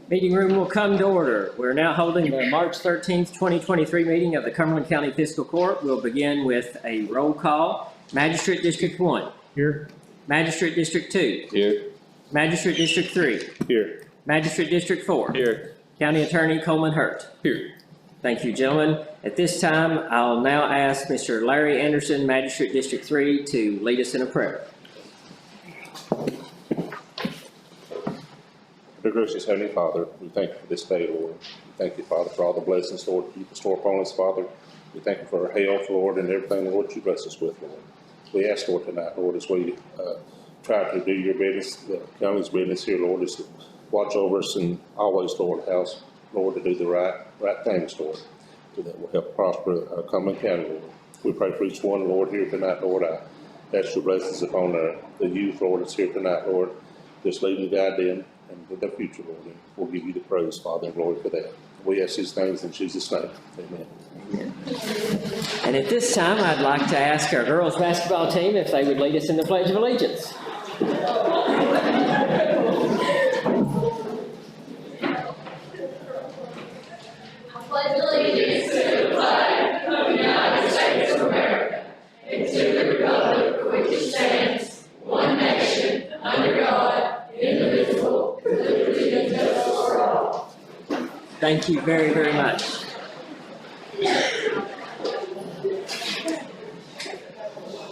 Meeting room will come to order. We're now holding the March 13th, 2023 meeting of the Cumberland County Fiscal Court. We'll begin with a roll call. Magistrate District 1. Here. Magistrate District 2. Here. Magistrate District 3. Here. Magistrate District 4. Here. County Attorney Coleman Hurt. Here. Thank you, gentlemen. At this time, I'll now ask Mr. Larry Anderson, Magistrate District 3, to lead us in a prayer. Dear gracious Heavenly Father, we thank you for this day, Lord. We thank you, Father, for all the blessings, Lord, you bestow upon us, Father. We thank you for our health, Lord, and everything, Lord, you bless us with, Lord. We ask, Lord, tonight, Lord, as we try to do your business, the county's business here, Lord, is to watch over us and always, Lord, house, Lord, to do the right things, Lord, so that will help prosper Cumberland County, Lord. We pray for each one, Lord, here tonight, Lord. I ask your blessings upon the youth, Lord, that's here tonight, Lord. Just lead and guide them and in the future, Lord. And we'll give you the praise, Father, and glory for that. We ask these things in Jesus' name. Amen. Amen. And at this time, I'd like to ask our girls basketball team if they would lead us in the Pledge of Allegiance. Pledge allegiance to the flag of the United States of America and to the republic for which it stands, one nation, under God, indivisible, with liberty and justice for all. Thank you very, very much.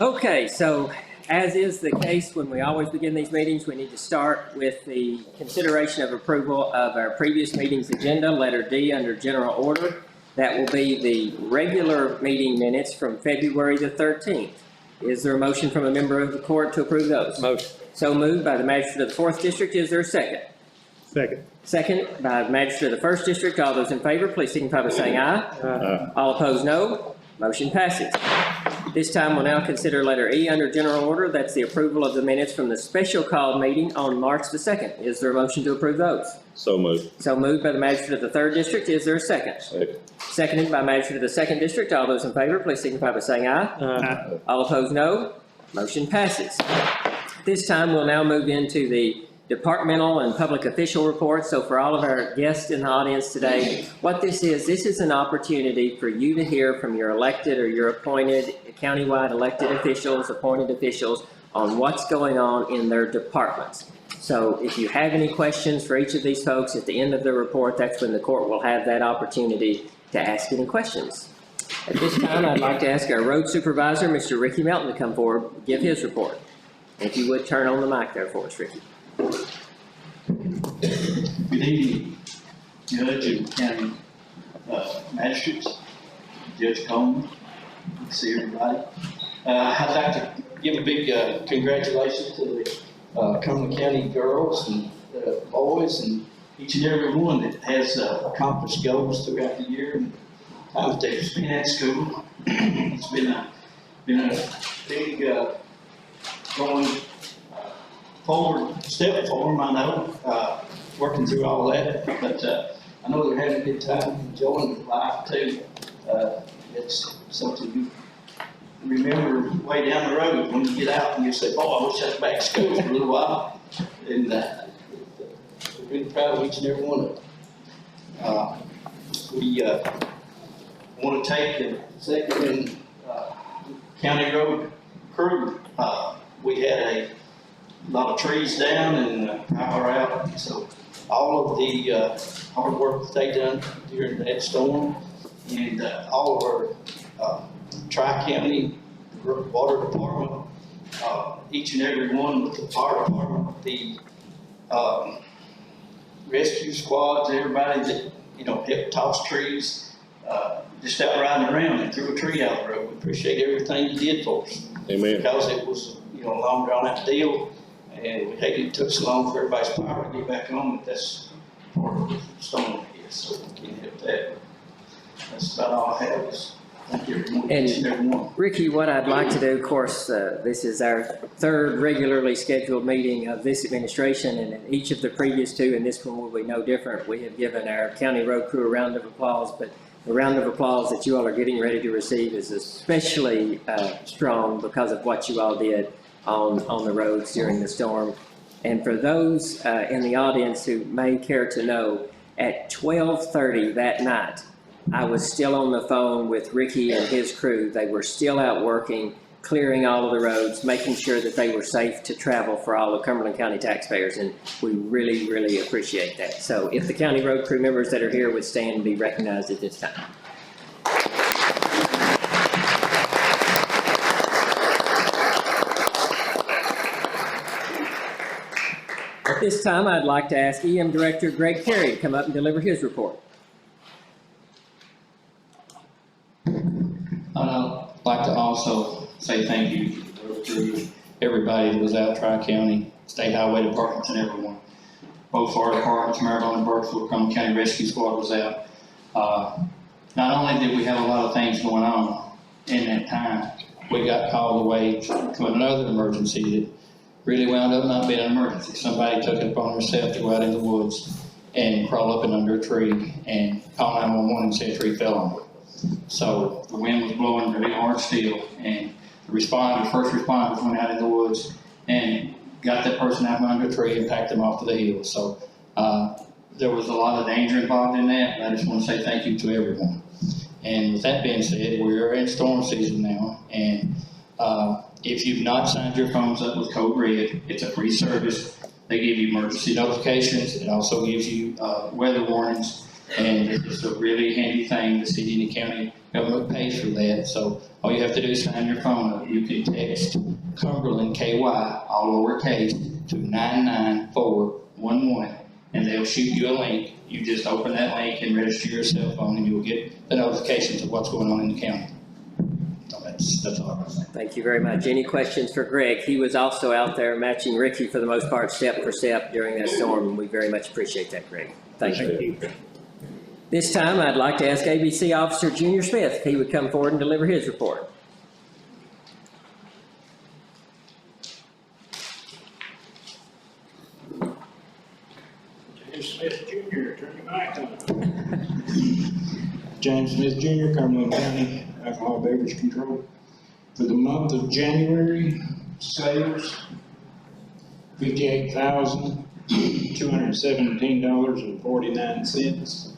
Okay, so as is the case when we always begin these meetings, we need to start with the consideration of approval of our previous meeting's agenda, letter D under general order. That will be the regular meeting minutes from February the 13th. Is there a motion from a member of the court to approve those? Motion. So moved by the magistrate of the 4th District. Is there a second? Second. Second by the magistrate of the 1st District. All those in favor, please signify by saying aye. All opposed, no. Motion passes. This time we'll now consider letter E under general order. That's the approval of the minutes from the special called meeting on March the 2nd. Is there a motion to approve those? So moved. So moved by the magistrate of the 3rd District. Is there a second? Second. Seconded by magistrate of the 2nd District. All those in favor, please signify by saying aye. All opposed, no. Motion passes. This time we'll now move into the departmental and public official reports. So for all of our guests in the audience today, what this is an opportunity for you to hear from your elected or your appointed countywide elected officials, appointed officials on what's going on in their departments. So if you have any questions for each of these folks at the end of the report, that's when the court will have that opportunity to ask any questions. At this time, I'd like to ask our road supervisor, Mr. Ricky Melton, to come forward and give his report. If you would turn on the mic there for us, Ricky. Good evening, Judge and County Magistrates, Judge Coleman. Good to see everybody. I'd like to give a big congratulations to the Cumberland County girls and boys and each and every one that has accomplished goals throughout the year and time that they've been at school. It's been a big going forward step for them, I know, working through all that, but I know they're having a good time, enjoying life too. It's something you remember way down the road when you get out and you say, "Oh, I wish I was back to school for a little while." And we're really proud of each and every one of them. We want to take the second and county road crew. We had a lot of trees down and power out, so all of the hard work that they done during that storm, and all of our tri-county water department, each and every one with the fire department, the rescue squads, everybody that helped toss trees, just out riding around and threw a tree out the road. We appreciate everything you did for us. Amen. Because it was a long drawn out deal. And we hated it took so long for everybody's power to get back on, but that's part of the storm here, so we can't help that. That's about all I have. Thank you, everyone. And Ricky, what I'd like to do, of course, this is our third regularly scheduled meeting of this administration, and in each of the previous two, and this one will be no different, we have given our county road crew a round of applause, but the round of applause that you all are getting ready to receive is especially strong because of what you all did on the roads during the storm. And for those in the audience who may care to know, at 12:30 that night, I was still on the phone with Ricky and his crew. They were still out working, clearing all of the roads, making sure that they were safe to travel for all of Cumberland County taxpayers, and we really, really appreciate that. So if the county road crew members that are here would stand and be recognized at this time. At this time, I'd like to ask EM Director Greg Carey to come up and deliver his report. I'd like to also say thank you to everybody that was out, Tri-County, State Highway Departments, and everyone. Both fire departments, Maryland and Burkeville, Cumberland County Rescue Squad was out. Not only did we have a lot of things going on in that time, we got called away to another emergency that really wound up not being an emergency. Somebody took it upon themselves to go out in the woods and crawl up and under a tree and call 911 and say a tree fell on them. So the wind was blowing really hard still, and the first responders went out in the woods and got that person out from under a tree and packed them off to the hill. So there was a lot of danger involved in that, but I just want to say thank you to everyone. And with that being said, we are in storm season now, and if you've not signed your phones up with Code Red, it's a free service. They give you emergency notifications. It also gives you weather warnings, and it's a really handy thing. The city and the county government pays for that. So all you have to do is sign your phone up. You can text Cumberland, KY, all lowercase, to 99411, and they'll shoot you a link. You just open that link and register your cell phone, and you'll get the notifications of what's going on in the county. So that's all I'm going to say. Thank you very much. Any questions for Greg? He was also out there matching Ricky for the most part, step for step during that storm, and we very much appreciate that, Greg. Thank you. This time, I'd like to ask ABC Officer Junior Smith if he would come forward and deliver his report. James Smith Jr., turn your mic on. James Smith Jr., Cumberland County Alcohol Beverage Control. For the month of January, sales, $58,217.49.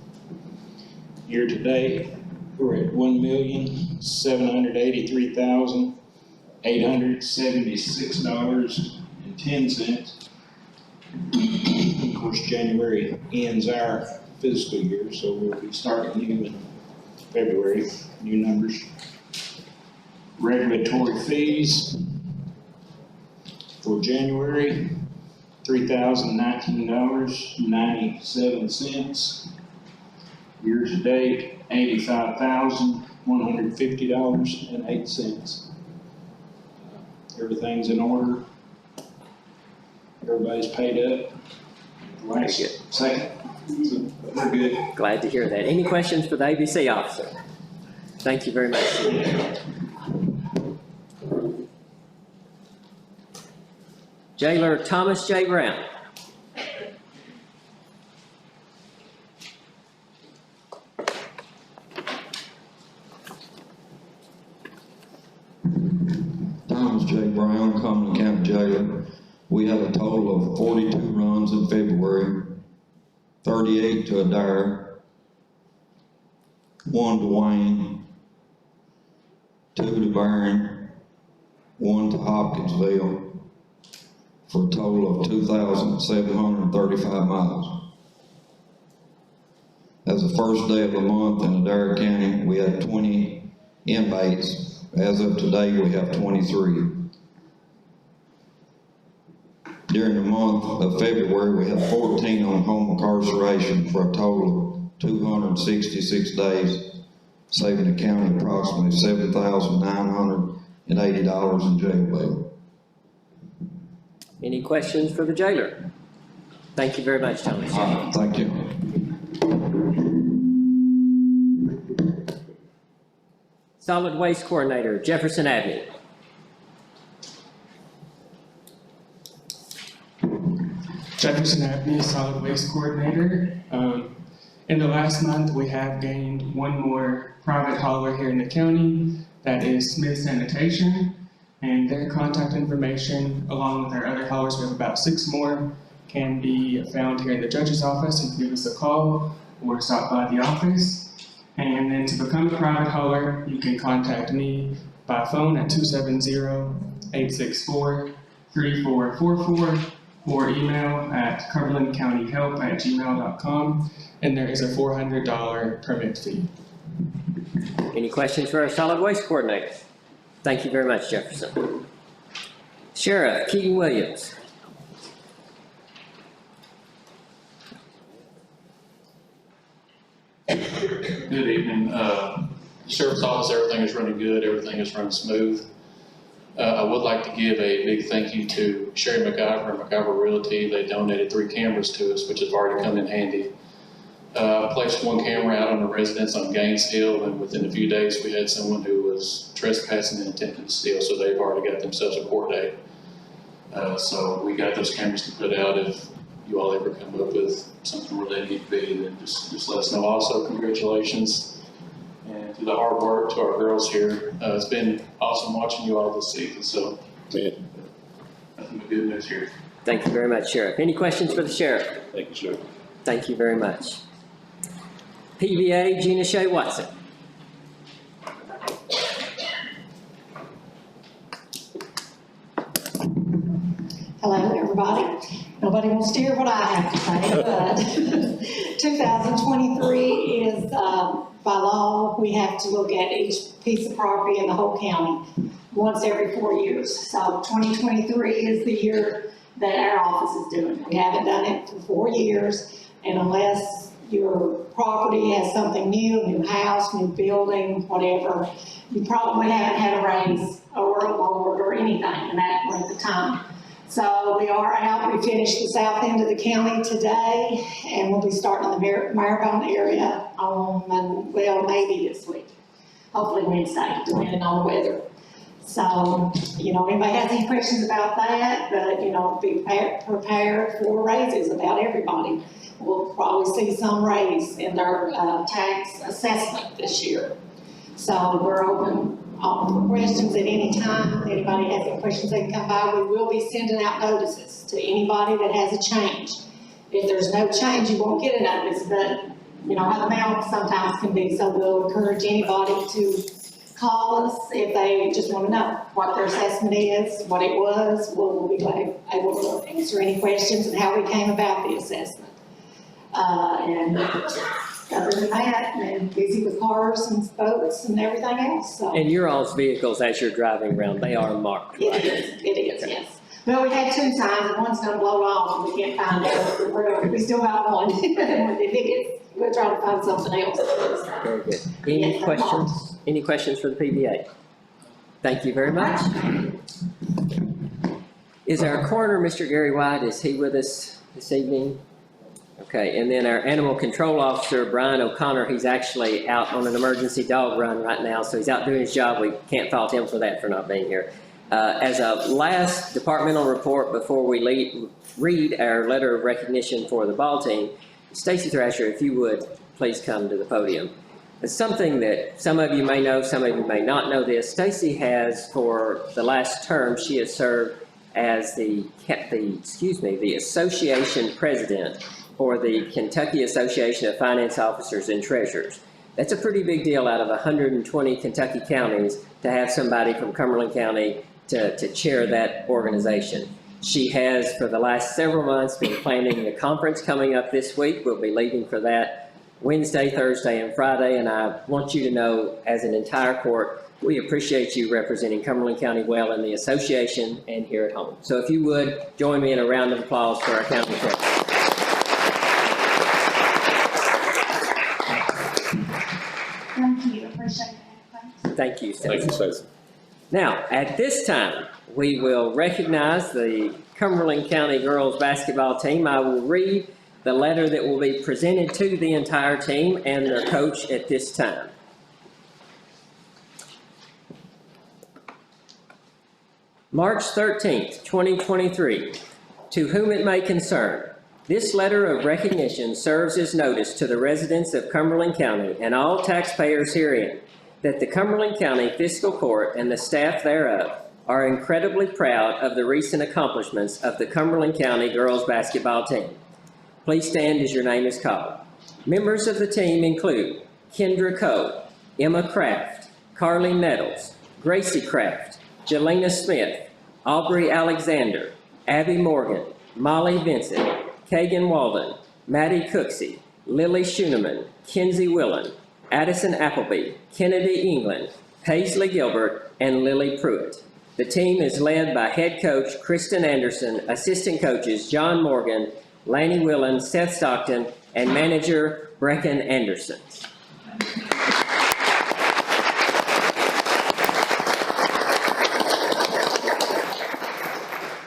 Year to date, we're at $1,783,876.10. Of course, January ends our fiscal year, so we'll be starting new in February, new numbers. Regulatory fees for January, $3,019.97. Year to date, $85,150.08. Everything's in order. Everybody's paid up. Last second, so we're good. Glad to hear that. Any questions for the ABC officer? Thank you very much. Jailer Thomas J. Brown. Thomas J. Brown, Cumberland County Jailer. We had a total of 42 runs in February, 38 to Adair, 1 to Wayne, 2 to Barron, 1 to Hopkinsville, for a total of 2,735 miles. As the first day of the month in Adair County, we had 20 inmates. As of today, we have 23. During the month of February, we had 14 on home incarceration for a total of 266 days, saving the county approximately $7,980 in jail bail. Any questions for the jailer? Thank you very much, Thomas. Thank you. Solid Waste Coordinator, Jefferson Avenue. Jefferson Avenue Solid Waste Coordinator. In the last month, we have gained one more private hauler here in the county. That is Smith Sanitation. And their contact information, along with our other haulers, we have about 6 more, can be found here in the judge's office. You can give us a call or stop by the office. And then to become a private hauler, you can contact me by phone at 270-864-3444 or email at cumberlandcountyhelp@gmail.com. And there is a $400 permit fee. Any questions for our solid waste coordinator? Thank you very much, Jefferson. Sheriff Keaton Williams. Good evening. Sheriff's Office, everything is running good, everything is running smooth. I would like to give a big thank you to Sherry McIver and McIver Realty. They donated 3 cameras to us, which has already come in handy. I placed 1 camera out on a residence on Gaines Hill, and within a few days, we had someone who was trespassing and attempting to steal, so they've already got themselves a court date. So we got those cameras to put out. If you all ever come up with something where they need to be, then just let us know. Also, congratulations and to the hard work to our girls here. It's been awesome watching you all this season, so nothing but good news here. Thank you very much, Sheriff. Any questions for the Sheriff? Thank you, sir. Thank you very much. PVA, Gina Shea Watson. Hello, everybody. Nobody wants to hear what I have to say, but 2023 is, by law, we have to look at each piece of property in the whole county once every 4 years. So 2023 is the year that our office is doing. We haven't done it for 4 years, and unless your property has something new house, new building, whatever, you probably haven't had a raise or a board or anything in that length of time. So we are out. We finished the south end of the county today, and we'll be starting in the Maribon area on, well, maybe this week. Hopefully Wednesday, depending on the weather. So, anybody has any questions about that, but, be prepared for raises about everybody. We'll probably see some raise in their tax assessment this year. So we're open for questions at any time. If anybody has any questions, they can come by. We will be sending out notices to anybody that has a change. If there's no change, you won't get a notice, but how the mail sometimes can be. So we'll encourage anybody to call us if they just want to know what their assessment is, what it was. We'll be able to answer any questions and how we came about the assessment. And other than that, and busy with cars and boats and everything else, so. And your all's vehicles, as you're driving around, they are marked, right? It is, yes. Well, we had 2 signs, and one's gonna blow off, and we can't find it. We still have one. We'll try to find something else. Very good. Any Yes, questions? Any questions for the PVA? Thank you very much. Is our coroner, Mr. Gary White, is he with us this evening? Okay, and then our animal control officer, Brian O'Connor, he's actually out on an emergency dog run right now, so he's out doing his job. We can't fault him for that, for not being here. As a last departmental report before we read our letter of recognition for the ball team, Stacy Thrasher, if you would, please come to the podium. It's something that some of you may know, some of you may not know this. Stacy has, for the last term, she has served as the association president for the Kentucky Association of Finance Officers and Treasurers. That's a pretty big deal out of 120 Kentucky counties to have somebody from Cumberland County to chair that organization. She has, for the last several months, been planning the conference coming up this week. We'll be leaving for that Wednesday, Thursday, and Friday, and I want you to know, as an entire court, we appreciate you representing Cumberland County well in the association and here at home. So if you would, join me in a round of applause for our county treasurer. Thank you, appreciate that. Thank you, Stacy. Thank you, Stacy. Now, at this time, we will recognize the Cumberland County girls basketball team. I will read the letter that will be presented to the entire team and their coach at this time. March 13th, 2023, to whom it may concern. This letter of recognition serves as notice to the residents of Cumberland County and all taxpayers herein that the Cumberland County Fiscal Court and the staff thereof are incredibly proud of the recent accomplishments of the Cumberland County girls basketball team. Please stand as your name is called. Members of the team include Kendra Coe, Emma Kraft, Carly Nettles, Gracie Kraft, Jelena Smith, Aubrey Alexander, Abby Morgan, Molly Vincent, Kagan Walden, Maddie Cooksey, Lily Schooneman, Kenzie Willen, Addison Appleby, Kennedy England, Paisley Gilbert, and Lily Pruitt. The team is led by head coach Kristen Anderson, assistant coaches John Morgan, Laney Willen, Seth Stockton, and manager Brecken Anderson.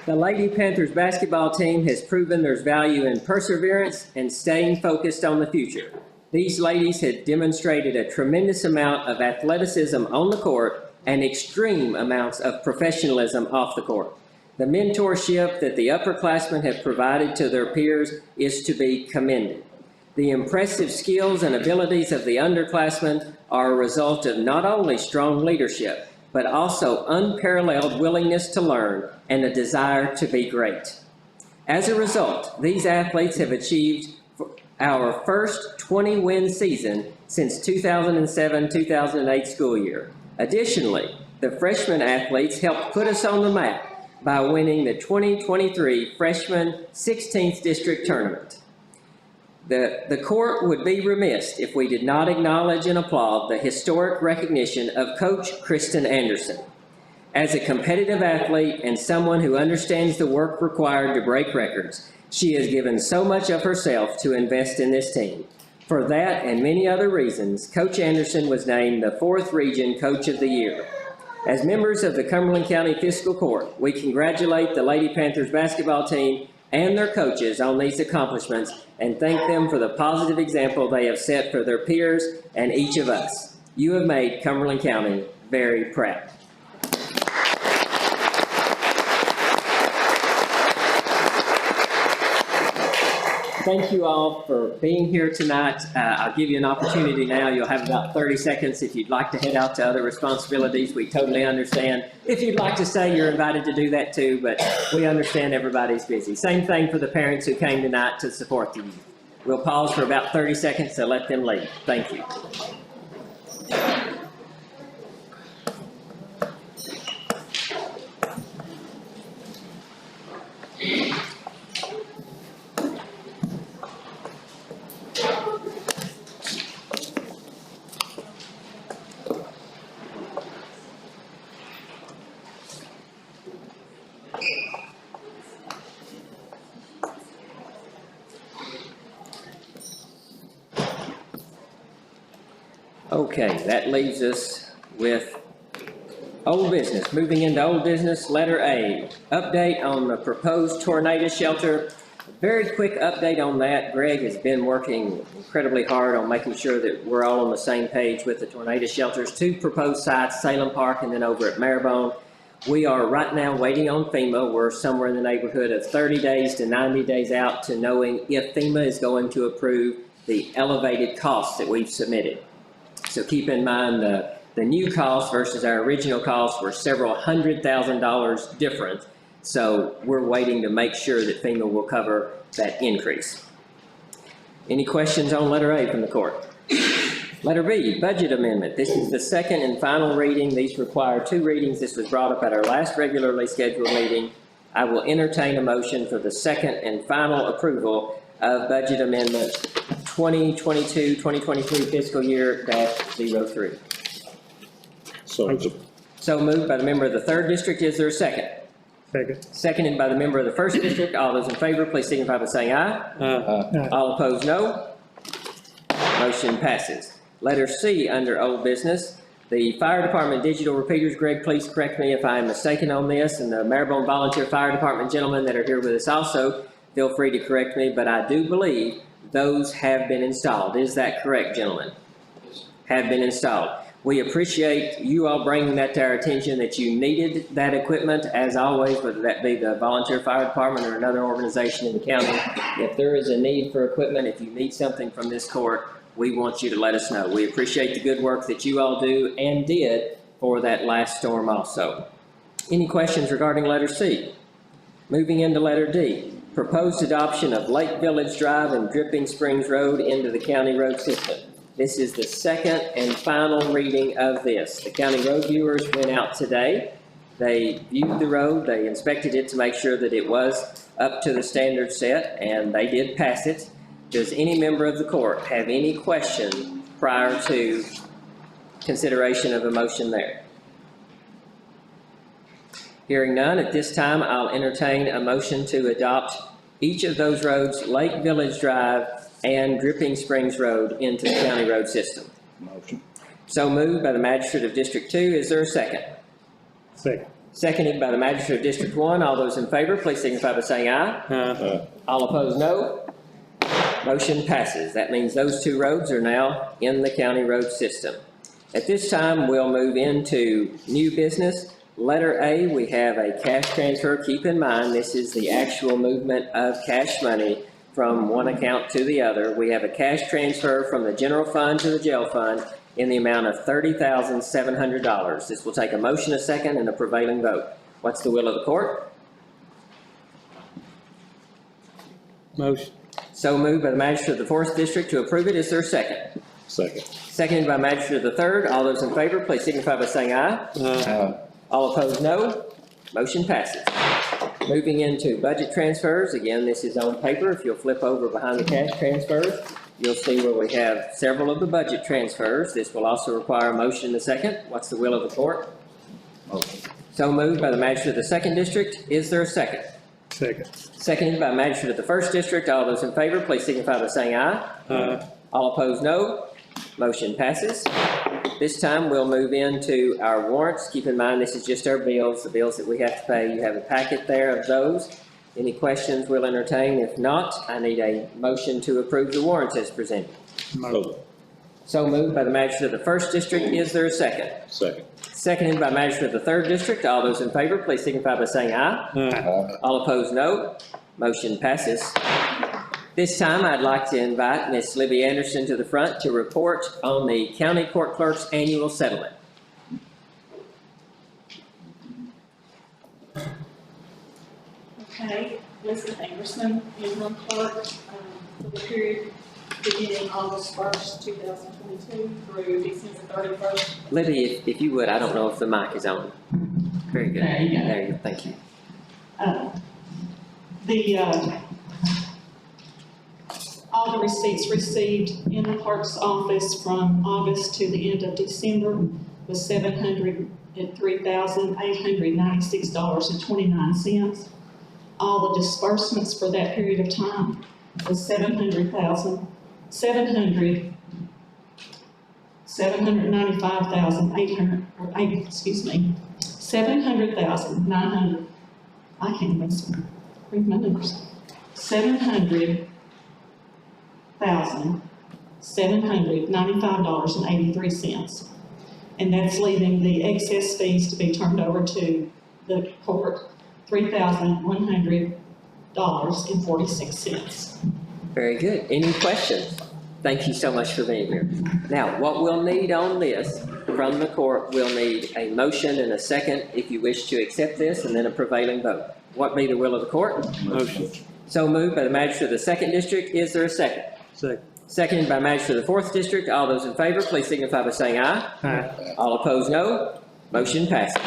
The Lady Panthers basketball team has proven there's value in perseverance and staying focused on the future. These ladies have demonstrated a tremendous amount of athleticism on the court and extreme amounts of professionalism off the court. The mentorship that the upperclassmen have provided to their peers is to be commended. The impressive skills and abilities of the underclassmen are a result of not only strong leadership, but also unparalleled willingness to learn and a desire to be great. As a result, these athletes have achieved our first 20-win season since 2007-2008 school year. Additionally, the freshman athletes helped put us on the map by winning the 2023 Freshman 16th District Tournament. The court would be remiss if we did not acknowledge and applaud the historic recognition of Coach Kristen Anderson. As a competitive athlete and someone who understands the work required to break records, she has given so much of herself to invest in this team. For that and many other reasons, Coach Anderson was named the 4th Region Coach of the Year. As members of the Cumberland County Fiscal Court, we congratulate the Lady Panthers basketball team and their coaches on these accomplishments and thank them for the positive example they have set for their peers and each of us. You have made Cumberland County very proud. Thank you all for being here tonight. I'll give you an opportunity now. You'll have about 30 seconds if you'd like to head out to other responsibilities. We totally understand. If you'd like to stay, you're invited to do that too, but we understand everybody's busy. Same thing for the parents who came tonight to support the youth. We'll pause for about 30 seconds to let them leave. Thank you. Okay, that leaves us with old business. Moving into old business, letter A, update on the proposed tornado shelter. Very quick update on that. Greg has been working incredibly hard on making sure that we're all on the same page with the tornado shelters. 2 proposed sites, Salem Park and then over at Maribone. We are right now waiting on FEMA. We're somewhere in the neighborhood of 30 days to 90 days out to knowing if FEMA is going to approve the elevated costs that we've submitted. So keep in mind the new cost versus our original costs were several $100,000 different. So we're waiting to make sure that FEMA will cover that increase. Any questions on letter A from the court? Letter B, budget amendment. This is the second and final reading. These require 2 readings. This was brought up at our last regularly scheduled meeting. I will entertain a motion for the second and final approval of budget amendment 2022-2023 fiscal year -03. So moved by the member of the 3rd district. Is there a second? Second. Seconded by the member of the 1st district. All those in favor, please signify by saying aye. All opposed, no. Motion passes. Letter C under old business. The fire department digital repeaters. Greg, please correct me if I am mistaken on this. And the Maribone Volunteer Fire Department gentlemen that are here with us also, feel free to correct me, but I do believe those have been installed. Is that correct, gentlemen? Have been installed. We appreciate you all bringing that to our attention, that you needed that equipment, as always, whether that be the volunteer fire department or another organization in the county. If there is a need for equipment, if you need something from this court, we want you to let us know. We appreciate the good work that you all do and did for that last storm also. Any questions regarding letter C? Moving into letter D, proposed adoption of Lake Village Drive and Dripping Springs Road into the county road system. This is the second and final reading of this. The county road viewers went out today. They viewed the road, they inspected it to make sure that it was up to the standard set, and they did pass it. Does any member of the court have any question prior to consideration of a motion there? Hearing none, at this time, I'll entertain a motion to adopt each of those roads, Lake Village Drive and Dripping Springs Road, into the county road system. Motion. So moved by the magistrate of District 2. Is there a second? Second. Seconded by the magistrate of District 1. All those in favor, please signify by saying aye. All opposed, no. Motion passes. That means those two roads are now in the county road system. At this time, we'll move into new business. Letter A, we have a cash transfer. Keep in mind, this is the actual movement of cash money from one account to the other. We have a cash transfer from the general fund to the jail fund in the amount of $30,700. This will take a motion, a second, and a prevailing vote. What's the will of the court? Motion. So moved by the magistrate of the 4th District to approve it. Is there a second? Second. Seconded by magistrate of the 3rd. All those in favor, please signify by saying aye. All opposed, no. Motion passes. Moving into budget transfers. Again, this is on paper. If you'll flip over behind the cash transfers, you'll see where we have several of the budget transfers. This will also require a motion in a second. What's the will of the court? Motion. So moved by the magistrate of the 2nd District. Is there a second? Second. Seconded by magistrate of the 1st District. All those in favor, please signify by saying aye. All opposed, no. Motion passes. This time, we'll move into our warrants. Keep in mind, this is just our bills, the bills that we have to pay. You have a packet there of those. Any questions we'll entertain? If not, I need a motion to approve the warrants as presented. Motion. So moved by the magistrate of the 1st District. Is there a second? Second. Seconded by magistrate of the 3rd District. All those in favor, please signify by saying aye. All opposed, no. Motion passes. This time, I'd like to invite Ms. Libby Anderson to the front to report on the County Court Clerk's annual settlement. Okay, Elizabeth Anderson, interim clerk, for the period beginning August 1st, 2022 through December 31st. Libby, if you would, I don't know if the mic is on. Very good. There you go. There you go, thank you. All the receipts received in the clerk's office from August to the end of December was $703,896.29. All the disbursements for that period of time was $700,900, I can't even read my numbers. $700,795.83. And that's leaving the excess fees to be turned over to the court, $3,100.46. Very good. Any questions? Thank you so much for being here. Now, what we'll need on this from the court, we'll need a motion and a second if you wish to accept this, and then a prevailing vote. What be the will of the court? Motion. So moved by the magistrate of the 2nd District. Is there a second? Second. Seconded by magistrate of the 4th District. All those in favor, please signify by saying aye. All opposed, no. Motion passes.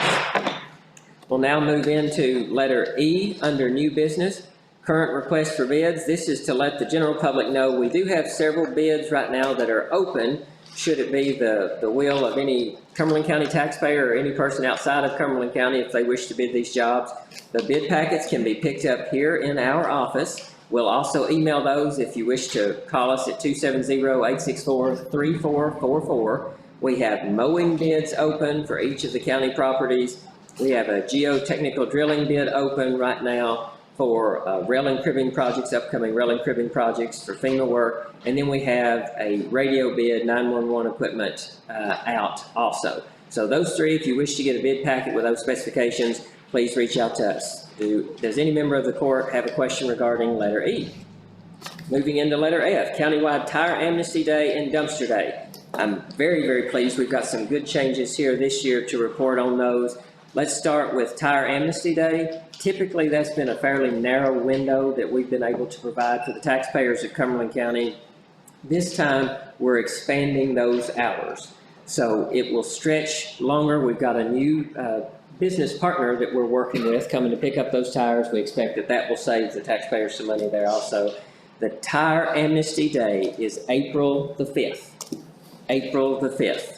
We'll now move into letter E under new business. Current request for bids. This is to let the general public know we do have several bids right now that are open. Should it be the will of any Cumberland County taxpayer or any person outside of Cumberland County if they wish to bid these jobs. The bid packets can be picked up here in our office. We'll also email those if you wish to call us at 270-864-3444. We have mowing bids open for each of the county properties. We have a geotechnical drilling bid open right now for railing cribbing projects, upcoming railing cribbing projects for FEMA work. And then we have a radio bid, 911 equipment out also. So those three, if you wish to get a bid packet with those specifications, please reach out to us. Does any member of the court have a question regarding letter E? Moving into letter F, countywide tire amnesty day and dumpster day. I'm very, very pleased. We've got some good changes here this year to report on those. Let's start with Tire Amnesty Day. Typically, that's been a fairly narrow window that we've been able to provide for the taxpayers of Cumberland County. This time, we're expanding those hours. So it will stretch longer. We've got a new business partner that we're working with coming to pick up those tires. We expect that that will save the taxpayers some money there also. The Tire Amnesty Day is April the 5th. April the 5th.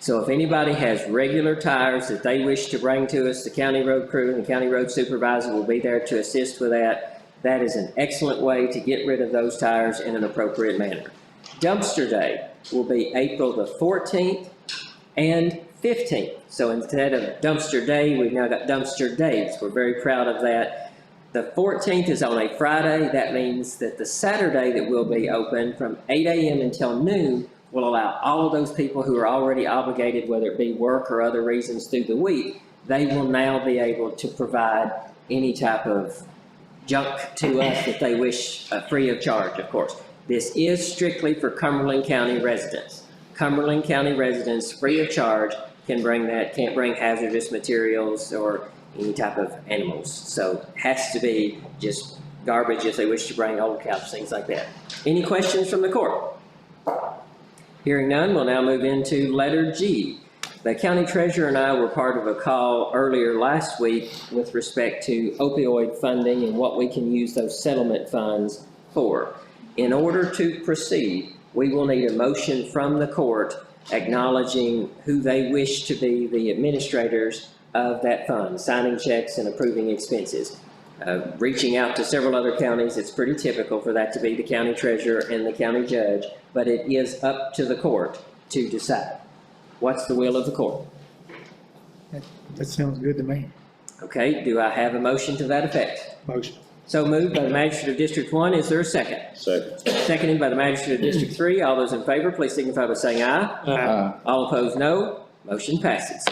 So if anybody has regular tires that they wish to bring to us, the county road crew and the county road supervisor will be there to assist with that. That is an excellent way to get rid of those tires in an appropriate manner. Dumpster Day will be April the 14th and 15th. So instead of Dumpster Day, we've now got Dumpster Days. We're very proud of that. The 14th is on a Friday. That means that the Saturday that will be open from 8 a.m. until noon will allow all of those people who are already obligated, whether it be work or other reasons through the week, they will now be able to provide any type of junk to us that they wish, free of charge, of course. This is strictly for Cumberland County residents. Cumberland County residents, free of charge, can bring that, can't bring hazardous materials or any type of animals. So has to be just garbage if they wish to bring old couch, things like that. Any questions from the court? Hearing none, we'll now move into letter G. The county treasurer and I were part of a call earlier last week with respect to opioid funding and what we can use those settlement funds for. In order to proceed, we will need a motion from the court acknowledging who they wish to be the administrators of that fund, signing checks and approving expenses. Reaching out to several other counties, it's pretty typical for that to be the county treasurer and the county judge, but it is up to the court to decide. What's the will of the court? That sounds good to me. Okay, do I have a motion to that effect? Motion. So moved by the magistrate of District 1. Is there a second? Second. Seconded by the magistrate of District 3. All those in favor, please signify by saying aye. Aye. All opposed, no. Motion passes.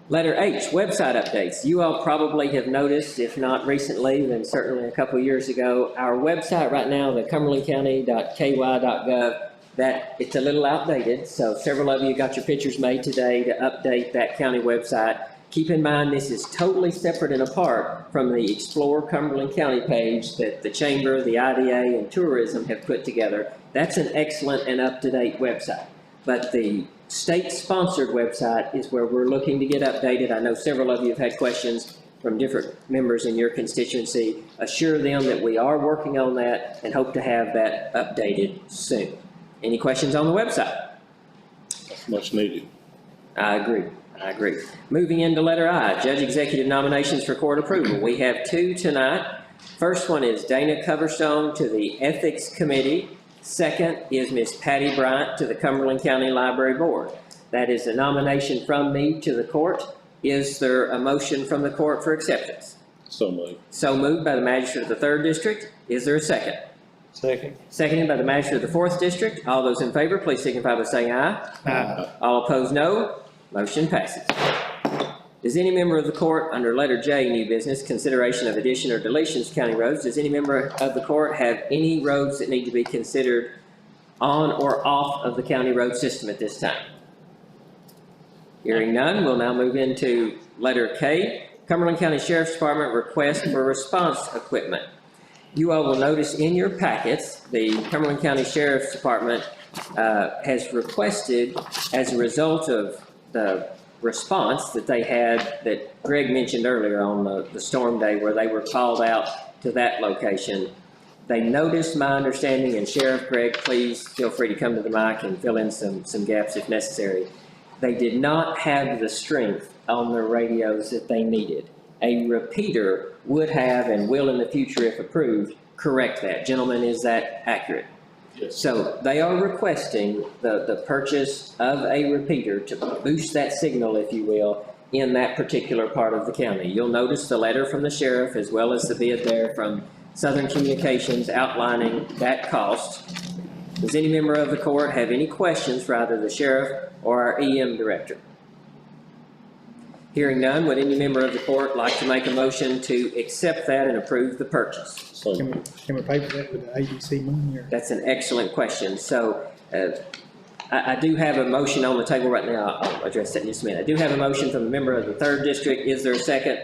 Letter H, website updates. You all probably have noticed, if not recently, then certainly a couple of years ago, our website right now, the cumberlandcounty.ky.gov, that it's a little outdated. So several of you got your pictures made today to update that county website. Keep in mind, this is totally separate and apart from the Explore Cumberland County page that the Chamber, the IDA, and Tourism have put together. That's an excellent and up-to-date website. But the state-sponsored website is where we're looking to get updated. I know several of you have had questions from different members in your constituency. Assure them that we are working on that and hope to have that updated soon. Any questions on the website? That's much needed. I agree. Moving into letter I, judge executive nominations for court approval. We have two tonight. First one is Dana Coverstone to the Ethics Committee. Second is Miss Patty Bryant to the Cumberland County Library Board. That is a nomination from me to the court. Is there a motion from the court for acceptance? So moved. So moved by the magistrate of the 3rd District. Is there a second? Second. Seconded by the magistrate of the 4th District. All those in favor, please signify by saying aye. Aye. All opposed, no. Motion passes. Does any member of the court, under letter J, new business, consideration of addition or deletions to county roads, does any member of the court have any roads that need to be considered on or off of the county road system at this time? Hearing none, we'll now move into letter K, Cumberland County Sheriff's Department request for response equipment. You all will notice in your packets, the Cumberland County Sheriff's Department has requested, as a result of the response that they had that Greg mentioned earlier on the storm day where they were called out to that location. They noticed my understanding, and Sheriff Greg, please feel free to come to the mic and fill in some gaps if necessary. They did not have the strength on their radios that they needed. A repeater would have and will in the future, if approved, correct that. Gentlemen, is that accurate? Yes. So they are requesting the purchase of a repeater to boost that signal, if you will, in that particular part of the county. You'll notice the letter from the sheriff as well as the bid there from Southern Communications outlining that cost. Does any member of the court have any questions for either the sheriff or our EM director? Hearing none, would any member of the court like to make a motion to accept that and approve the purchase? So Can we pay for that with the ABC money or? That's an excellent question. So I do have a motion on the table right now. I'll address that in just a minute. I do have a motion from a member of the 3rd District. Is there a second?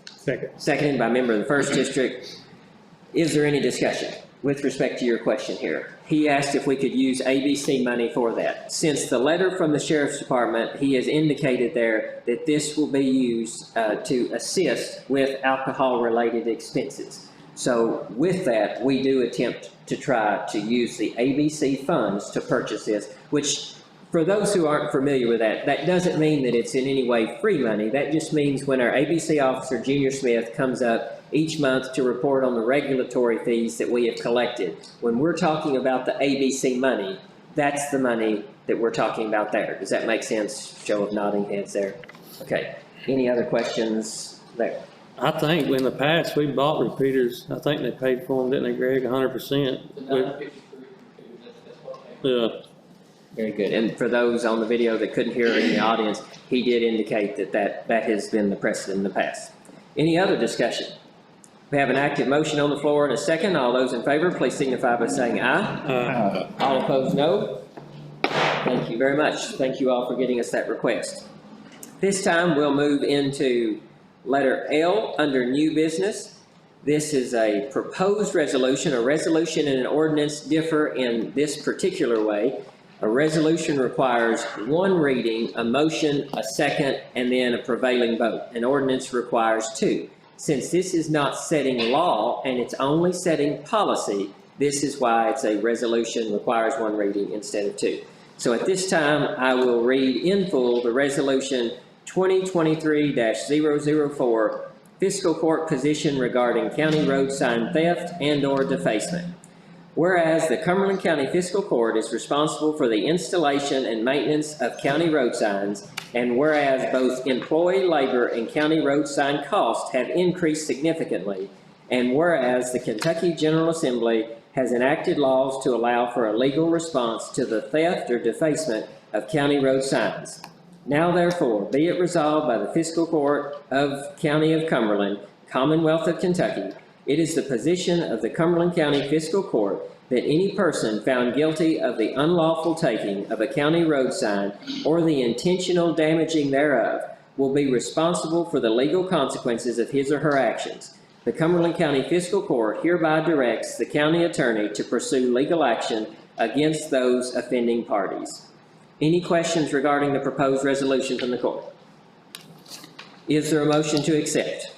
Second. Seconded by a member of the 1st District. Is there any discussion with respect to your question here? He asked if we could use ABC money for that. Since the letter from the Sheriff's Department, he has indicated there that this will be used to assist with alcohol-related expenses. So with that, we do attempt to try to use the ABC funds to purchase this, which for those who aren't familiar with that, that doesn't mean that it's in any way free money. That just means when our ABC officer, Junior Smith, comes up each month to report on the regulatory fees that we have collected. When we're talking about the ABC money, that's the money that we're talking about there. Does that make sense? Show of nodding heads there. Okay. Any other questions there? I think in the past, we bought repeaters. I think they paid for them, didn't they, Greg? 100%. Yeah. Very good. And for those on the video that couldn't hear in the audience, he did indicate that has been the precedent in the past. Any other discussion? We have an active motion on the floor and a second. All those in favor, please signify by saying aye. All opposed, no. Thank you very much. Thank you all for getting us that request. This time we'll move into letter L under new business. This is a proposed resolution. A resolution and an ordinance differ in this particular way. A resolution requires one reading, a motion, a second, and then a prevailing vote. An ordinance requires two. Since this is not setting law and it's only setting policy, this is why it's a resolution requires one reading instead of two. So at this time, I will read in full the resolution 2023-004, fiscal court position regarding county road sign theft and/or defacement. Whereas the Cumberland County Fiscal Court is responsible for the installation and maintenance of county road signs, and whereas both employee labor and county road sign costs have increased significantly, and whereas the Kentucky General Assembly has enacted laws to allow for a legal response to the theft or defacement of county road signs. Now therefore, be it resolved by the Fiscal Court of County of Cumberland, Commonwealth of Kentucky, it is the position of the Cumberland County Fiscal Court that any person found guilty of the unlawful taking of a county road sign or the intentional damaging thereof will be responsible for the legal consequences of his or her actions. The Cumberland County Fiscal Court hereby directs the county attorney to pursue legal action against those offending parties. Any questions regarding the proposed resolution from the court? Is there a motion to accept?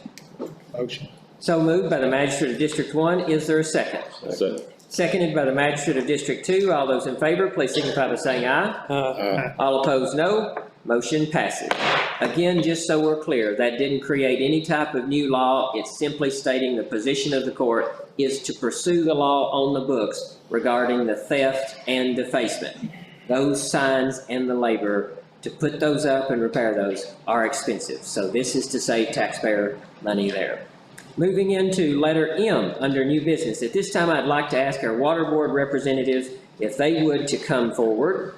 Motion. So moved by the Magistrate of District 1. Is there a second? Second. Seconded by the Magistrate of District 2. All those in favor, please signify by saying aye. Aye. All opposed, no. Motion passes. Again, just so we're clear, that didn't create any type of new law. It's simply stating the position of the court is to pursue the law on the books regarding the theft and defacement. Those signs and the labor to put those up and repair those are expensive. So this is to save taxpayer money there. Moving into letter M under new business. At this time, I'd like to ask our water board representatives if they would to come forward.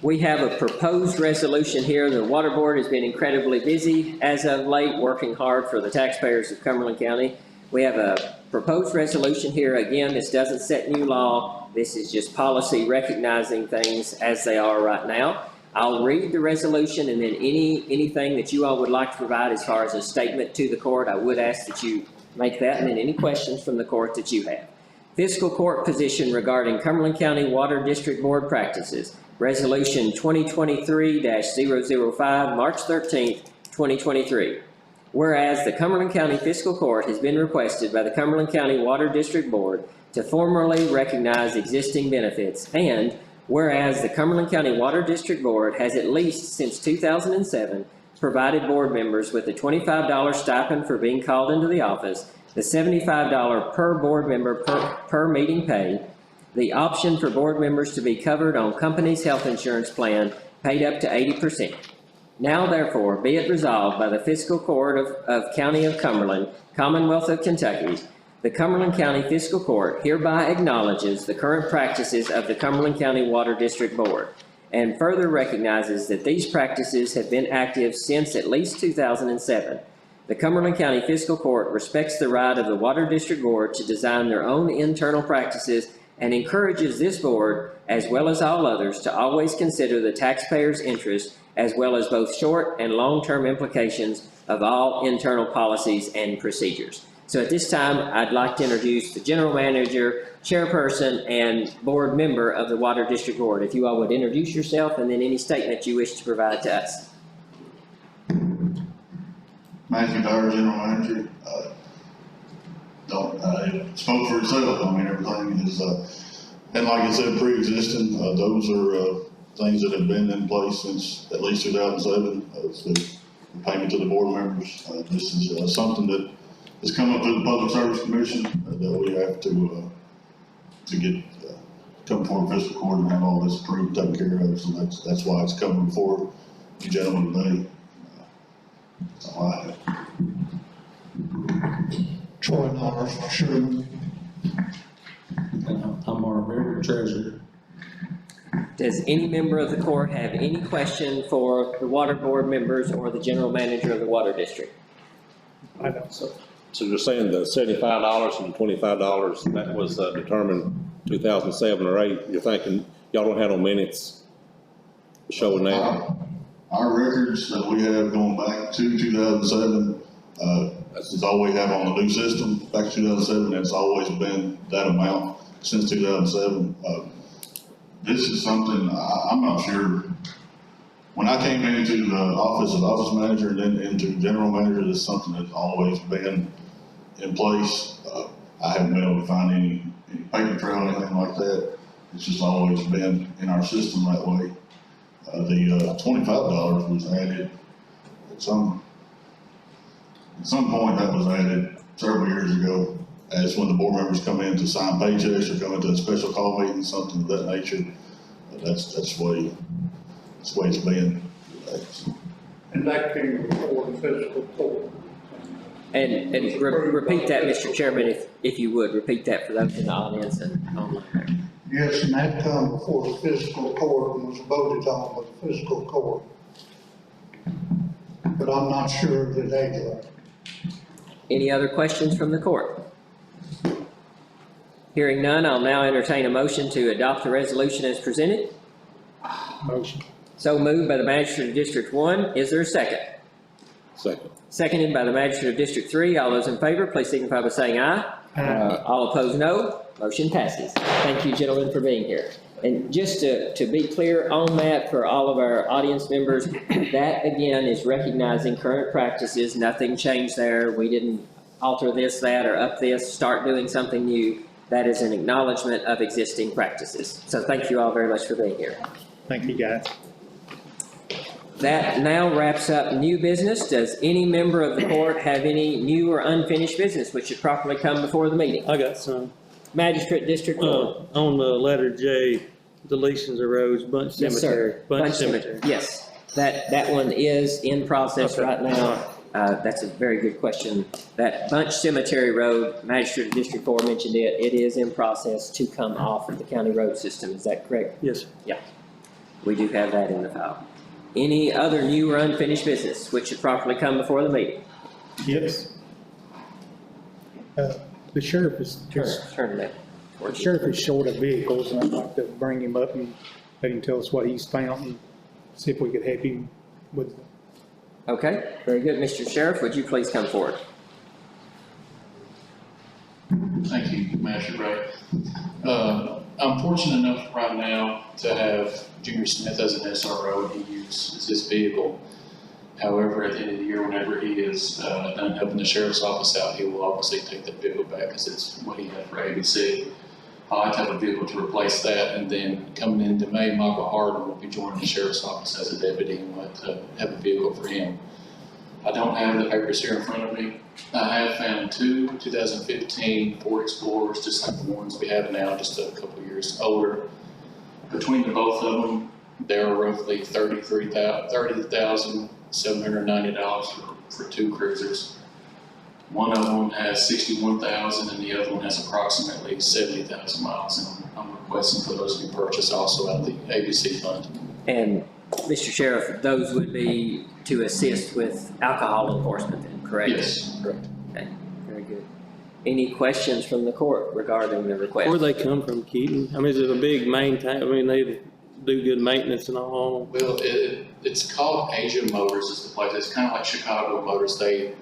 We have a proposed resolution here. The water board has been incredibly busy as of late, working hard for the taxpayers of Cumberland County. We have a proposed resolution here. Again, this doesn't set new law. This is just policy recognizing things as they are right now. I'll read the resolution, and then anything that you all would like to provide as far as a statement to the court, I would ask that you make that, and then any questions from the court that you have. Fiscal court position regarding Cumberland County Water District Board practices. Resolution 2023-005, March 13th, 2023. Whereas the Cumberland County Fiscal Court has been requested by the Cumberland County Water District Board to formally recognize existing benefits, and whereas the Cumberland County Water District Board has at least since 2007 provided board members with a $25 stipend for being called into the office, the $75 per board member per meeting pay, the option for board members to be covered on company's health insurance plan paid up to 80%. Now therefore be it resolved by the Fiscal Court of County of Cumberland, Commonwealth of Kentucky, the Cumberland County Fiscal Court hereby acknowledges the current practices of the Cumberland County Water District Board and further recognizes that these practices have been active since at least 2007. The Cumberland County Fiscal Court respects the right of the Water District Board to design their own internal practices and encourages this board, as well as all others, to always consider the taxpayer's interest as well as both short and long-term implications of all internal policies and procedures. So at this time, I'd like to introduce the general manager, chairperson, and board member of the Water District Board. If you all would introduce yourself and then any statement you wish to provide to us. Matthew Dyer, general manager. It spoke for itself. I mean, everything is, and like I said, pre-existing. Those are things that have been in place since at least 2007. It's the payment to the board members. This is something that has come up through the Public Service Commission that we have to get come before fiscal court and have all this approved, taken care of. So that's why it's coming before you gentlemen today. That's all I have. Troy Norris, Sherman. I'm our member treasurer. Does any member of the court have any question for the water board members or the general manager of the water district? I don't, so. So you're saying the $75 and $25, that was determined 2007 or 8, you're thinking, y'all don't have no minutes showing that? Our records that we have going back to 2007, that's all we have on the new system. Back to 2007, it's always been that amount since 2007. This is something I'm not sure. When I came into the office of office manager and then into general manager, this is something that's always been in place. I haven't been able to find any paper trail or anything like that. It's just always been in our system that way. The $25 was added at some point. That was added several years ago, as when the board members come in to sign paychecks or come into a special call meeting, something of that nature. That's the way it's been. And that came before the fiscal court. And repeat that, Mr. Chairman, if you would, repeat that for those in the audience and online. Yes, and that come before the fiscal court and was voted on by the fiscal court. But I'm not sure of the date of it. Any other questions from the court? Hearing none, I'll now entertain a motion to adopt the resolution as presented. Motion. So moved by the magistrate of District 1. Is there a second? Second. Seconded by the magistrate of District 3. All those in favor, please signify by saying aye. All opposed, no. Motion passes. Thank you, gentlemen, for being here. And just to be clear on that for all of our audience members, that again is recognizing current practices. Nothing changed there. We didn't alter this, that, or up this, start doing something new. That is an acknowledgement of existing practices. So thank you all very much for being here. Thank you, guys. That now wraps up new business. Does any member of the court have any new or unfinished business which should properly come before the meeting? I got some. Magistrate District 4. On the letter J, deletions of roads, Bunch Yes, Cemetery. sir. Bunch Cemetery. Yes, that one is in process Okay. right now. That's a very good question. That Bunch Cemetery Road, Magistrate of District 4 mentioned it. It is in process to come off of the county road system. Is that correct? Yes, sir. We do have that in the file. Any other new or unfinished business which should properly come before the meeting? Yes. The sheriff is, Turn that. the sheriff is short of vehicles, and I'd like to bring him up and let him tell us what he's found and see if we could help him with. Okay, very good. Mr. Sheriff, would you please come forward? Thank you, Master Ray. I'm fortunate enough right now to have Junior Smith as an SRO. He uses his vehicle. However, at the end of the year, whenever he is done helping the sheriff's office out, he will obviously take that vehicle back because it's what he had for ABC. I'll have to have a vehicle to replace that, and then coming into May, Michael Harden will be joining the sheriff's office as a deputy, and we'll have to have a vehicle for him. I don't have the papers here in front of me. I have found two 2015 Ford Explorers, just like the ones we have now, just a couple years older. Between the both of them, they're roughly $30,790 for two cruisers. One of them has 61,000 and the other one has approximately 70,000 miles. And I'm requesting for those to be purchased also out of the ABC fund. And Mr. Sheriff, those would be to assist with alcohol enforcement then, correct? Yes, correct. Okay, very good. Any questions from the court regarding the request? Where they come from, Keaton? I mean, is it a big maintain, I mean, they do good maintenance and all? Well, it's called Asia Motors is the place. It's kind of like Chicago Motors. They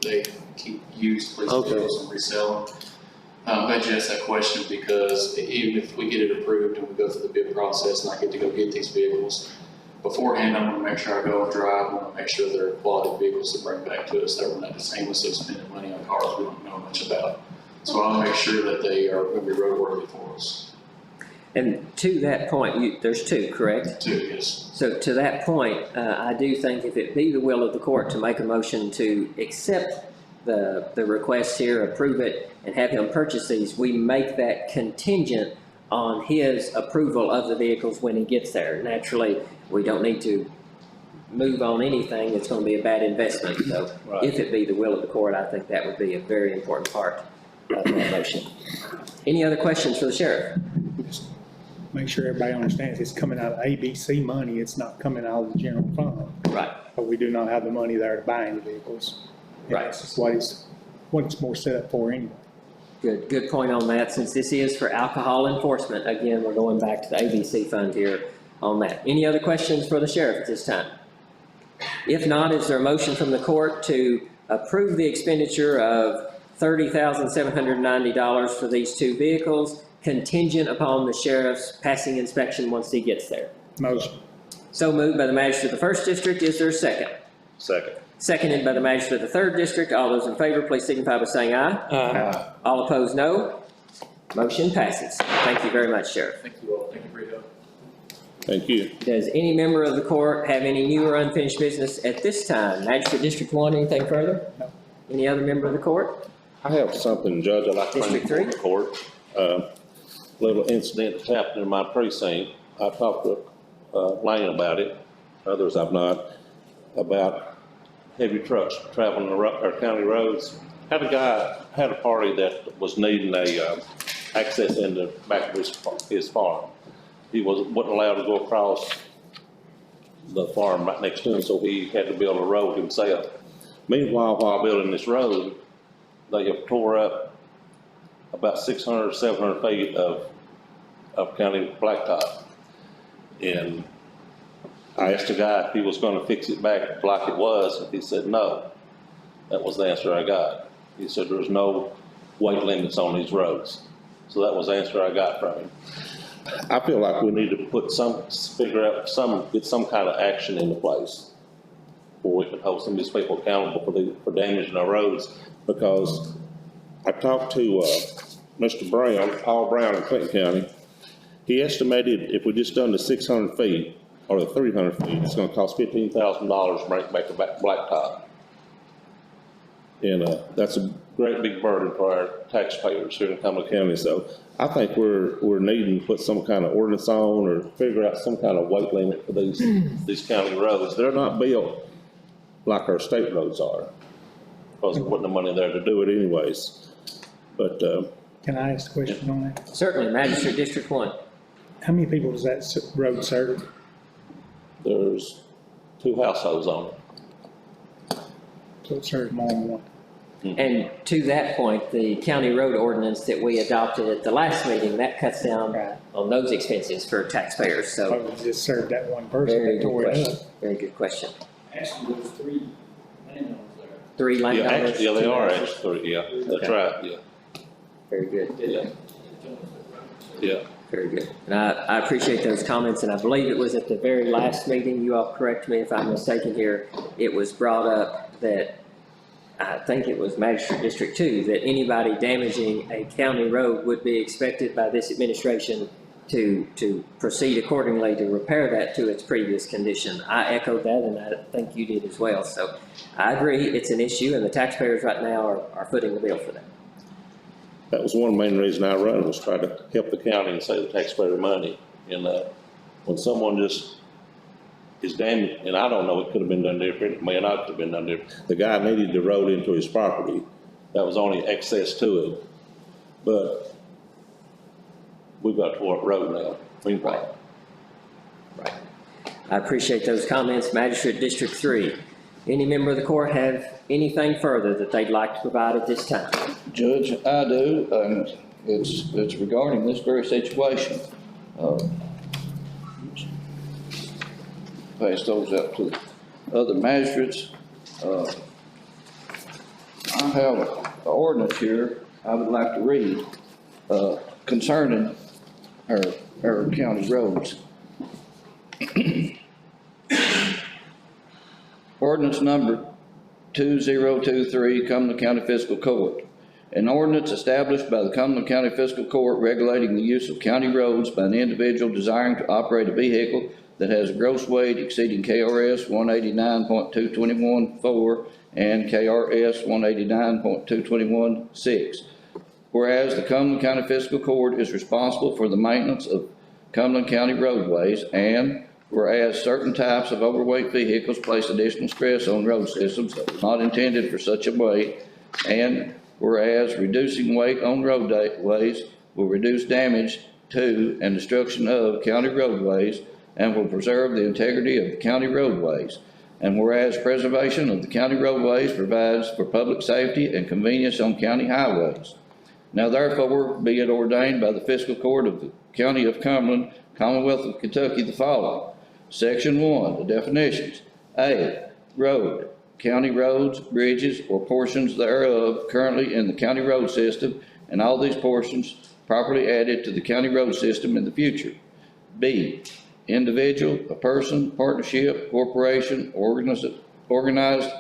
keep used police Okay. vehicles and resell them. I'm glad you asked that question because even if we get it approved and we go through the bid process and I get to go get these vehicles, beforehand, I want to make sure I go and drive. I want to make sure they're quality vehicles to bring back to us. That we're not just aimlessly spending money on cars we don't know much about. So I'll make sure that they are going to be roadworthy for us. And to that point, there's two, correct? Two, yes. So to that point, I do think if it be the will of the court to make a motion to accept the request here, approve it, and have him purchase these, we make that contingent on his approval of the vehicles when he gets there. Naturally, we don't need to move on anything that's going to be a bad investment. So Right. if it be the will of the court, I think that would be a very important part of that motion. Any other questions for the sheriff? Just make sure everybody understands it's coming out of ABC money, it's not coming out of the general fund. Right. But we do not have the money there to buy any vehicles. And Right. That's just what it's more set up for anyway. Good point on that. Since this is for alcohol enforcement, again, we're going back to the ABC fund here on that. Any other questions for the sheriff at this time? If not, is there a motion from the court to approve the expenditure of $30,790 for these two vehicles, contingent upon the sheriff's passing inspection once he gets there? Motion. So moved by the magistrate of the first district. Is there a second? Second. Seconded by the magistrate of the third district. All those in favor, please signify by saying aye. All opposed, no. Motion passes. Thank you very much, Sheriff. Thank you all. Thank you for your help. Thank you. Does any member of the court have any new or unfinished business at this time? Magistrate District 1, anything further? No. Any other member of the court? I have something, Judge, I'd like to bring District before three? the court. Little incident that's happened in my precinct. I talked to Lane about it, others I've not, about heavy trucks traveling our county roads. Had a party that was needing access in the back of his farm. He wasn't allowed to go across the farm right next to him, so he had to build a road himself. Meanwhile, while building this road, they have tore up about 600, 700 feet of county blacktop. And I asked the guy if he was gonna fix it back like it was, and he said no. That was the answer I got. He said there's no weight limits on these roads. So that was the answer I got from him. I feel like we need to get some kind of action into place before we can hold some of these people accountable for damaging our roads. Because I talked to Mr. Brown, Paul Brown in Clinton County. He estimated if we just done the 600 feet or the 300 feet, it's gonna cost $15,000 to bring back the blacktop. And that's a great big burden for our taxpayers here in Cumberland County. So I think we're needing to put some kind of ordinance on or figure out some kind of weight limit for these county roads. They're not built like our state roads are, because we're putting the money there to do it anyways. But Can I ask a question on that? Certainly, Magistrate District 1. How many people does that road serve? there's 2 households on it. So it serves more than one. And to that point, the county road ordinance that we adopted at the last meeting, that cuts down on those expenses for taxpayers, so. So it just served that one person Very that good tore it question. up. Very good question. Actually, there's 3 landowners there. 3 Yeah, landowners? actually, yeah, they 2 are houses. actually 3, yeah, that's Okay. right, yeah, Very good. yeah. Very good. And I appreciate those comments, and I believe it was at the very last meeting, you all correct me if I'm mistaken here, it was brought up that, I think it was Magistrate District 2, that anybody damaging a county road would be expected by this administration to proceed accordingly to repair that to its previous condition. I echoed that, and I think you did as well. So I agree, it's an issue, and the taxpayers right now are footing the bill for that. That was one main reason I run, was try to help the county and save the taxpayer money. And when someone just is damaged, and I don't know, it could have been done different, it may not have been done different. The guy needed the road into his property. That was only access to it. But we've got to work road now. Right. I appreciate those comments. Magistrate District 3. Any member of the court have anything further that they'd like to provide at this time? Judge, I do, and it's regarding this very situation. Pass those out to the other magistrates. I have an ordinance here I would like to read, concerning our county roads. Ordinance number 2023, Cumberland County Fiscal Court. An ordinance established by the Cumberland County Fiscal Court regulating the use of county roads by an individual desiring to operate a vehicle that has a gross weight exceeding KRS 189.221.4 and KRS 189.221.6. Whereas the Cumberland County Fiscal Court is responsible for the maintenance of Cumberland County roadways, and whereas certain types of overweight vehicles place additional stress on road systems that were not intended for such a weight, and whereas reducing weight on roadways will reduce damage to and destruction of county roadways and will preserve the integrity of the county roadways, and whereas preservation of the county roadways provides for public safety and convenience on county highways. Now therefore be it ordained by the Fiscal Court of the County of Cumberland, Commonwealth of Kentucky, the following. Section 1, the definitions. A, road, county roads, bridges, or portions thereof currently in the county road system, and all these portions properly added to the county road system in the future. B, individual, a person, partnership, corporation, organized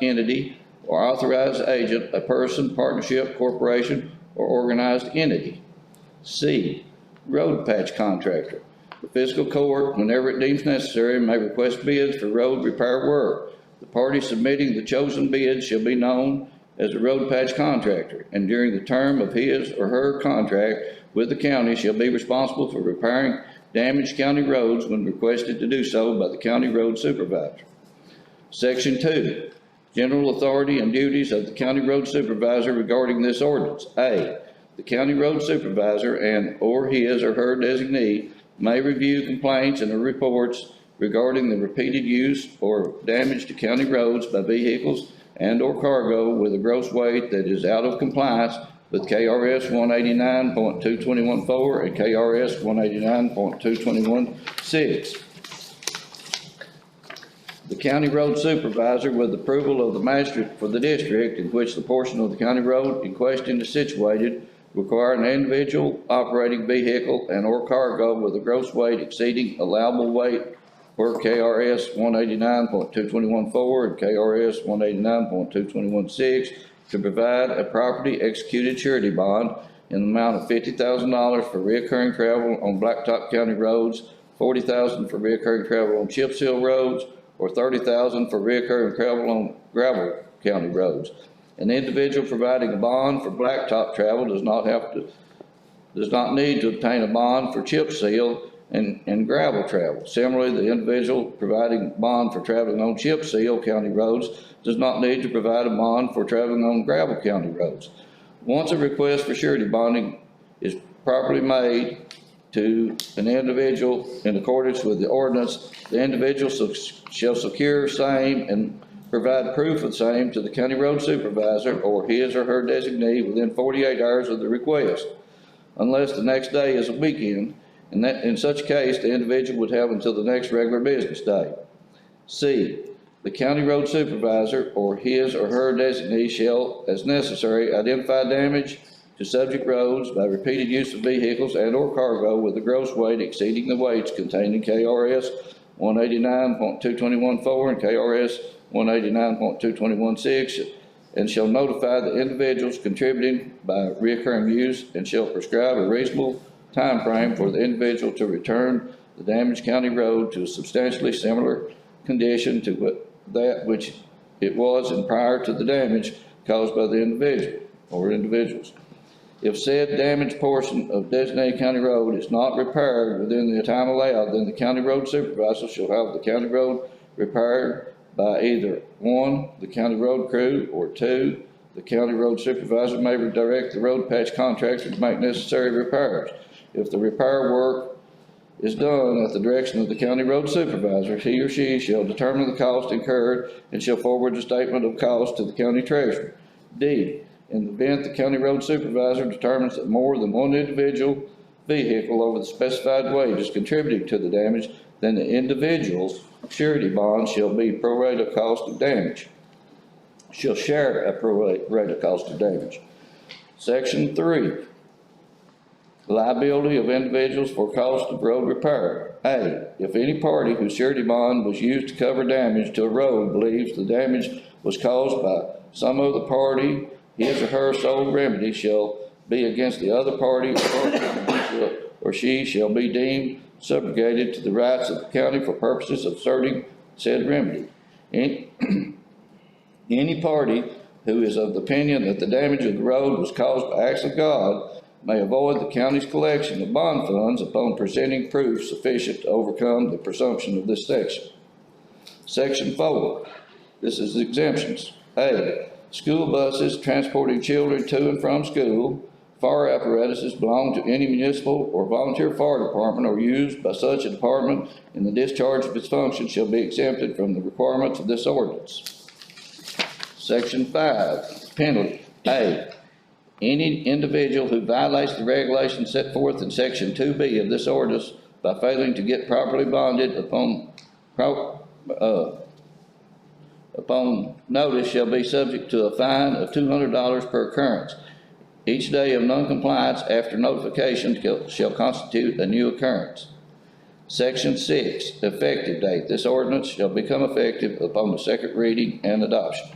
entity, or authorized agent, a person, partnership, corporation, or organized entity. C, road patch contractor. The Fiscal Court, whenever it deems necessary, may request bids for road repair work. The party submitting the chosen bid shall be known as a road patch contractor, and during the term of his or her contract with the county shall be responsible for repairing damaged county roads when requested to do so by the county road supervisor. Section 2, general authority and duties of the county road supervisor regarding this ordinance. A, the county road supervisor and or his or her designee may review complaints and reports regarding the repeated use or damage to county roads by vehicles and or cargo with a gross weight that is out of compliance with KRS 189.221.4 and KRS 189.221.6. The county road supervisor, with approval of the magistrate for the district in which the portion of the county road in question is situated, require an individual operating vehicle and or cargo with a gross weight exceeding allowable weight per KRS 189.221.4 and KRS 189.221.6 to provide a property executed surety bond in the amount of $50,000 for reoccurring travel on Blacktop County roads, $40,000 for reoccurring travel on chip seal roads, or $30,000 for reoccurring travel on gravel county roads. An individual providing a bond for blacktop travel does not need to obtain a bond for chip seal and gravel travel. Similarly, the individual providing a bond for traveling on chip seal county roads does not need to provide a bond for traveling on gravel county roads. Once a request for surety bonding is properly made to an individual in accordance with the ordinance, the individual shall secure same and provide proof of same to the county road supervisor or his or her designee within 48 hours of the request, unless the next day is a weekend, and that in such case the individual would have until the next regular business day. C, the county road supervisor or his or her designee shall, as necessary, identify damage to subject roads by repeated use of vehicles and or cargo with a gross weight exceeding the weights contained in KRS 189.221.4 and KRS 189.221.6, and shall notify the individuals contributing by reoccurring use, and shall prescribe a reasonable time frame for the individual to return the damaged county road to a substantially similar condition to that which it was in prior to the damage caused by the individual or individuals. If said damaged portion of designated county road is not repaired within the time allowed, then the county road supervisor shall have the county road repaired by either 1, the county road crew, or 2, the county road supervisor may redirect the road patch contractor to make necessary repairs. If the repair work is done at the direction of the county road supervisor, he or she shall determine the cost incurred and shall forward the statement of cost to the county treasurer. D, in the event the county road supervisor determines that more than one individual vehicle over the specified weight is contributing to the damage, then the individual's surety bond shall be pro rata cost of damage. Shall share a pro rata cost of damage. Section 3, liability of individuals for cost of road repair. A, if any party whose surety bond was used to cover damage to a road believes the damage was caused by some other party, his or her sole remedy shall be against the other party, or she shall be deemed subrogated to the rights of the county for purposes of asserting said remedy. Any party who is of the opinion that the damage of the road was caused by acts of God may avoid the county's collection of bond funds upon presenting proof sufficient to overcome the presumption of this section. Section 4, this is exemptions. A, school buses transporting children to and from school, fire apparatuses belong to any municipal or volunteer fire department or used by such a department in the discharge of its functions shall be exempted from the requirements of this ordinance. Section 5, penalty. A, any individual who violates the regulations set forth in Section 2B of this ordinance by failing to get properly bonded upon notice shall be subject to a fine of $200 per occurrence. Each day of noncompliance after notification shall constitute a new occurrence. Section 6, effective date. This ordinance shall become effective upon the second reading and adoption.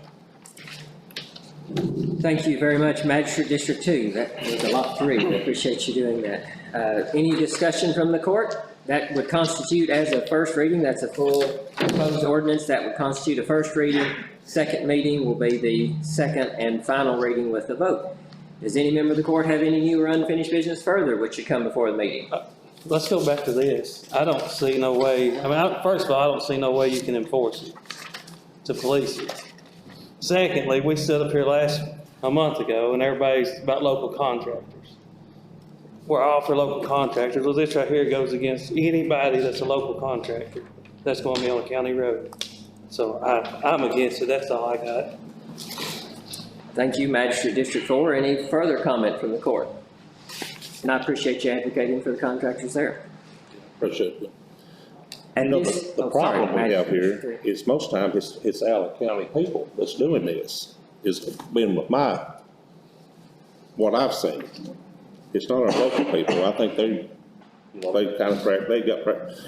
Thank you very much, Magistrate District 2. That was a lot to read. I appreciate you doing that. Any discussion from the court? That would constitute as a first reading. That's a full proposed ordinance. That would constitute a first reading. Second meeting will be the second and final reading with the vote. Does any member of the court have any new or unfinished business further which should come before the meeting? Let's go back to this. I don't see no way, first of all, I don't see no way you can enforce it, to police it. Secondly, we stood up here a month ago and everybody's about local contractors. We're all for local contractors. Well, this right here goes against anybody that's a local contractor that's going to be on a county road. So I'm against it. That's all I got. Thank you, Magistrate District 4. Any further comment from the court? And I appreciate you advocating for the contractors there. Appreciate it. And The problem we have here is most times it's Allen County people that's doing this. It's been with what I've seen. It's not our local people. I think they kind of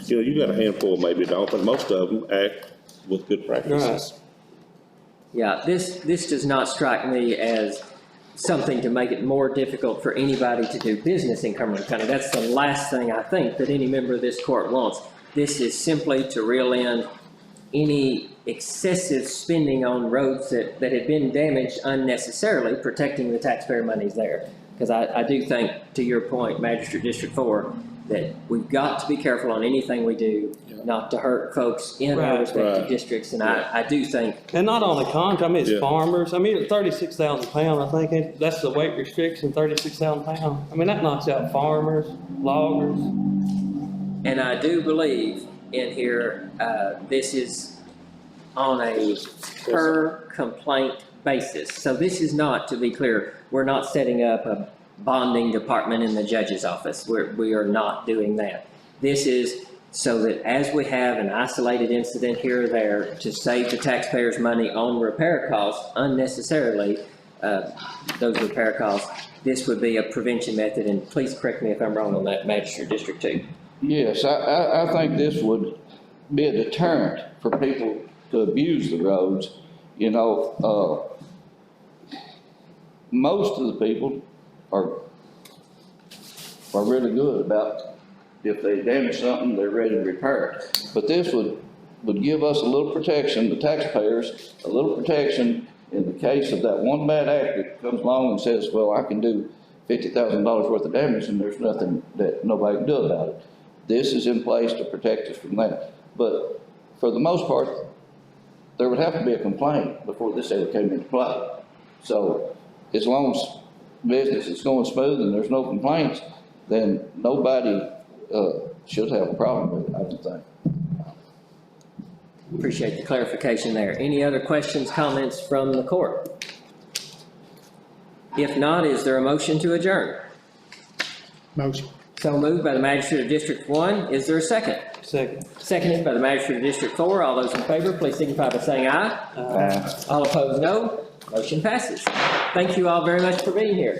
you got a handful maybe don't, but most of them act with good practices. Right. Yeah, this does not strike me as something to make it more difficult for anybody to do business in Cumberland County. That's the last thing I think that any member of this court wants. This is simply to reel in any excessive spending on roads that had been damaged unnecessarily, protecting the taxpayer monies there. Because I do think, to your point, Magistrate District 4, that we've got to be careful on anything we do, not to hurt folks in our respective districts. And I do think. And not only contract, it's farmers. 36,000 pounds, I think that's the weight restriction, 36,000 pounds. That knocks out farmers, loggers. And I do believe in here, this is on a per complaint basis. So this is not, to be clear, we're not setting up a bonding department in the judge's office. We are not doing that. This is so that as we have an isolated incident here or there, to save the taxpayers money on repair costs unnecessarily, those repair costs, this would be a prevention method. And please correct me if I'm wrong on that, Magistrate District 2. Yes, I think this would be a deterrent for people to abuse the roads. Most of the people are really good about if they damage something, they're ready to repair it. But this would give us a little protection, the taxpayers, a little protection in the case of that one bad actor that comes along and says, well, I can do $50,000 worth of damage and there's nothing that nobody can do about it. This is in place to protect us from that. But for the most part, there would have to be a complaint before this ever came into play. So as long as business is going smooth and there's no complaints, then nobody should have a problem with it, I don't think. Appreciate the clarification there. Any other questions, comments from the court? If not, is there a motion to adjourn? Motion. So moved by the magistrate of District 1. Is there a second? Second. Seconded by the magistrate of District 4. All those in favor, please signify by saying aye. All opposed, no. Motion passes. Thank you all very much for being here.